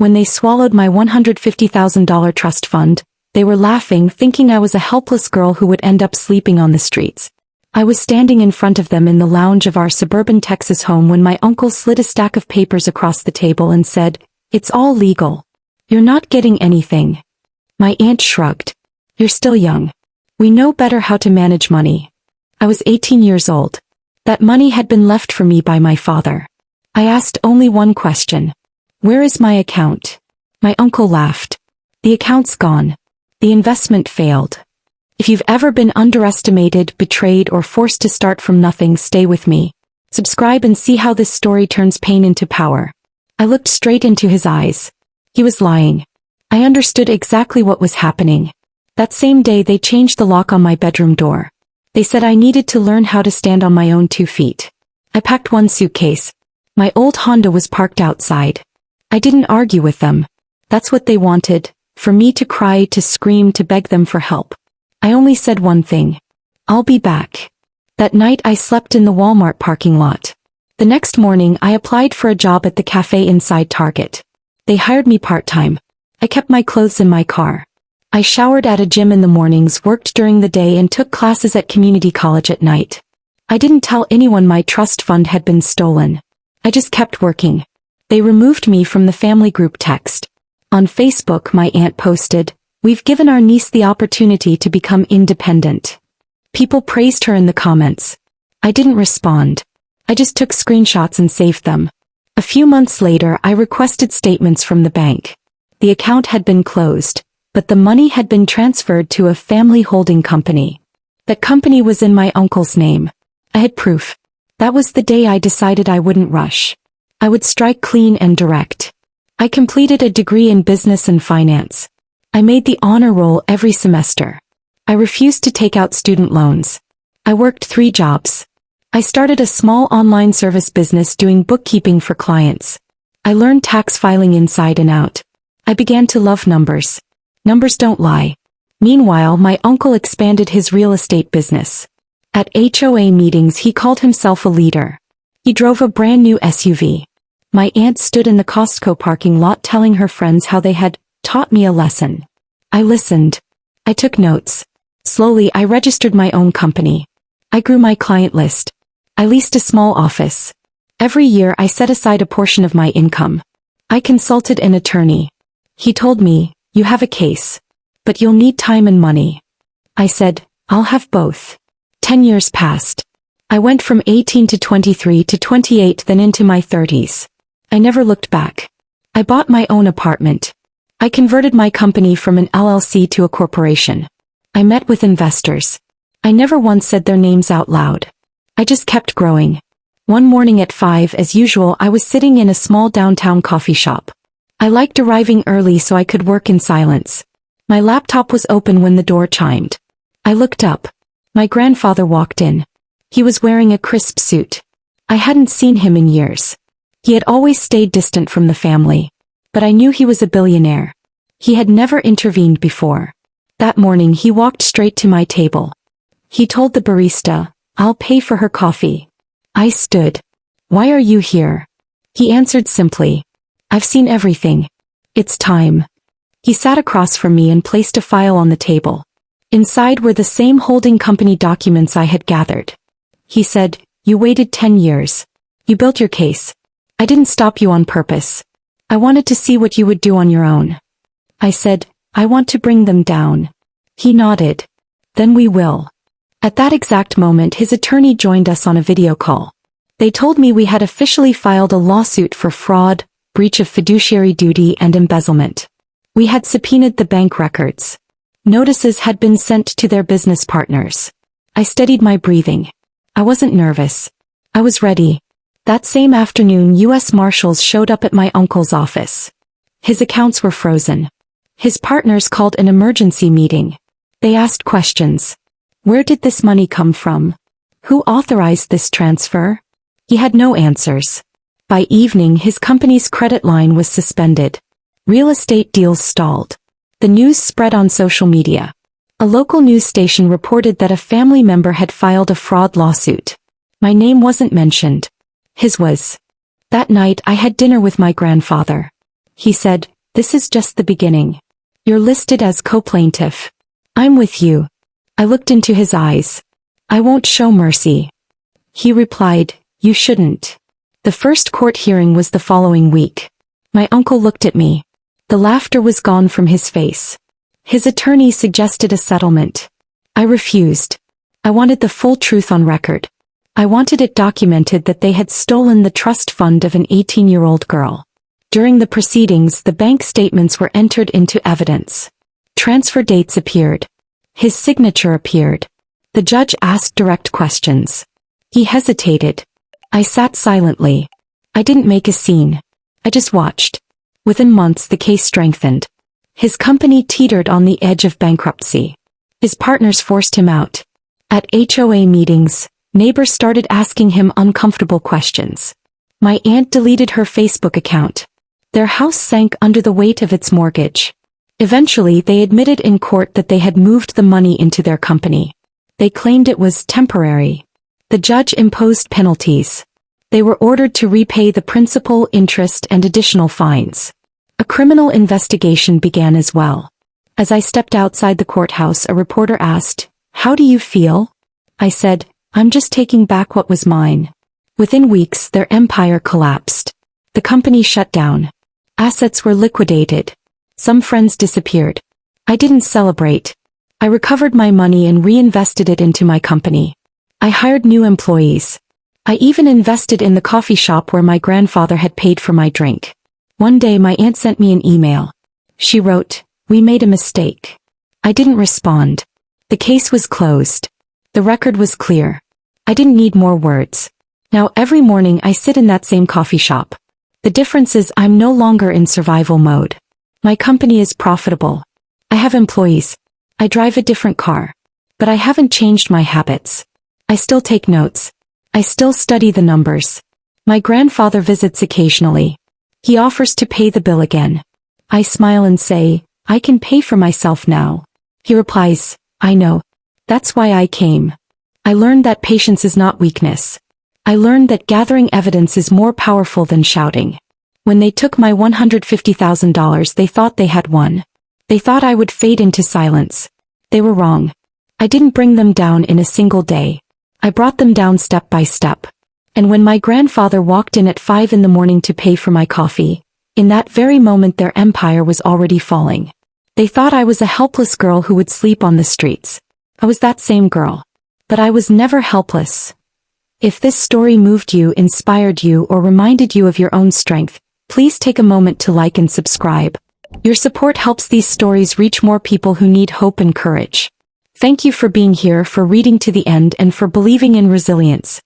When they swallowed my $150,000 trust fund, they were laughing, thinking I was a helpless girl who would end up sleeping on the streets. I was standing in front of them in the lounge of our suburban Texas home when my uncle slid a stack of papers across the table and said, "It's all legal. You're not getting anything." My aunt shrugged. "You're still young. We know better how to manage money." I was 18 years old. That money had been left for me by my father. I asked only one question. "Where is my account?" My uncle laughed. "The account's gone. The investment failed." If you've ever been underestimated, betrayed, or forced to start from nothing, stay with me. Subscribe and see how this story turns pain into power. I looked straight into his eyes. He was lying. I understood exactly what was happening. That same day they changed the lock on my bedroom door. They said I needed to learn how to stand on my own 2 feet. I packed one suitcase. My old Honda was parked outside. I didn't argue with them. That's what they wanted, for me to cry, to scream, to beg them for help. I only said one thing. "I'll be back." That night I slept in the Walmart parking lot. The next morning I applied for a job at the cafe inside Target. They hired me part-time. I kept my clothes in my car. I showered at a gym in the mornings, worked during the day, and took classes at community college at night. I didn't tell anyone my trust fund had been stolen. I just kept working. They removed me from the family group text. On Facebook my aunt posted, "We've given our niece the opportunity to become independent." People praised her in the comments. I didn't respond. I just took screenshots and saved them. A few months later I requested statements from the bank. The account had been closed, but the money had been transferred to a family holding company. That company was in my uncle's name. I had proof. That was the day I decided I wouldn't rush. I would strike clean and direct. I completed a degree in business and finance. I made the honor roll every semester. I refused to take out student loans. I worked 3 jobs. I started a small online service business doing bookkeeping for clients. I learned tax filing inside and out. I began to love numbers. Numbers don't lie. Meanwhile, my uncle expanded his real estate business. At HOA meetings he called himself a leader. He drove a brand new SUV. My aunt stood in the Costco parking lot telling her friends how they had taught me a lesson. I listened. I took notes. Slowly I registered my own company. I grew my client list. I leased a small office. Every year I set aside a portion of my income. I consulted an attorney. He told me, "You have a case. But you'll need time and money." I said, "I'll have both." 10 years passed. I went from 18 to 23 to 28, then into my 30s. I never looked back. I bought my own apartment. I converted my company from an LLC to a corporation. I met with investors. I never once said their names out loud. I just kept growing. One morning at 5 as usual I was sitting in a small downtown coffee shop. I liked arriving early so I could work in silence. My laptop was open when the door chimed. I looked up. My grandfather walked in. He was wearing a crisp suit. I hadn't seen him in years. He had always stayed distant from the family. But I knew he was a billionaire. He had never intervened before. That morning he walked straight to my table. He told the barista, "I'll pay for her coffee." I stood. "Why are you here?" He answered simply, "I've seen everything. It's time." He sat across from me and placed a file on the table. Inside were the same holding company documents I had gathered. He said, "You waited 10 years. You built your case. I didn't stop you on purpose. I wanted to see what you would do on your own." I said, "I want to bring them down." He nodded. "Then we will." At that exact moment his attorney joined us on a video call. They told me we had officially filed a lawsuit for fraud, breach of fiduciary duty, and embezzlement. We had subpoenaed the bank records. Notices had been sent to their business partners. I steadied my breathing. I wasn't nervous. I was ready. That same afternoon U.S. Marshals showed up at my uncle's office. His accounts were frozen. His partners called an emergency meeting. They asked questions. Where did this money come from? Who authorized this transfer? He had no answers. By evening his company's credit line was suspended. Real estate deals stalled. The news spread on social media. A local news station reported that a family member had filed a fraud lawsuit. My name wasn't mentioned. His was. That night I had dinner with my grandfather. He said, "This is just the beginning. You're listed as co-plaintiff. I'm with you." I looked into his eyes. "I won't show mercy." He replied, "You shouldn't." The first court hearing was the following week. My uncle looked at me. The laughter was gone from his face. His attorney suggested a settlement. I refused. I wanted the full truth on record. I wanted it documented that they had stolen the trust fund of an 18-year-old girl. During the proceedings, the bank statements were entered into evidence. Transfer dates appeared. His signature appeared. The judge asked direct questions. He hesitated. I sat silently. I didn't make a scene. I just watched. Within months, the case strengthened. His company teetered on the edge of bankruptcy. His partners forced him out. At HOA meetings, neighbors started asking him uncomfortable questions. My aunt deleted her Facebook account. Their house sank under the weight of its mortgage. Eventually, they admitted in court that they had moved the money into their company. They claimed it was temporary. The judge imposed penalties. They were ordered to repay the principal, interest, and additional fines. A criminal investigation began as well. As I stepped outside the courthouse, a reporter asked, "How do you feel?" I said, "I'm just taking back what was mine." Within weeks, their empire collapsed. The company shut down. Assets were liquidated. Some friends disappeared. I didn't celebrate. I recovered my money and reinvested it into my company. I hired new employees. I even invested in the coffee shop where my grandfather had paid for my drink. One day my aunt sent me an email. She wrote, "We made a mistake." I didn't respond. The case was closed. The record was clear. I didn't need more words. Now every morning I sit in that same coffee shop. The difference is I'm no longer in survival mode. My company is profitable. I have employees. I drive a different car. But I haven't changed my habits. I still take notes. I still study the numbers. My grandfather visits occasionally. He offers to pay the bill again. I smile and say, "I can pay for myself now." He replies, "I know. That's why I came." I learned that patience is not weakness. I learned that gathering evidence is more powerful than shouting. When they took my $150,000, they thought they had won. They thought I would fade into silence. They were wrong. I didn't bring them down in a single day. I brought them down step by step. And when my grandfather walked in at 5 in the morning to pay for my coffee, in that very moment their empire was already falling. They thought I was a helpless girl who would sleep on the streets. I was that same girl. But I was never helpless. If this story moved you, inspired you, or reminded you of your own strength, please take a moment to like and subscribe. Your support helps these stories reach more people who need hope and courage. Thank you for being here, for reading to the end, and for believing in resilience.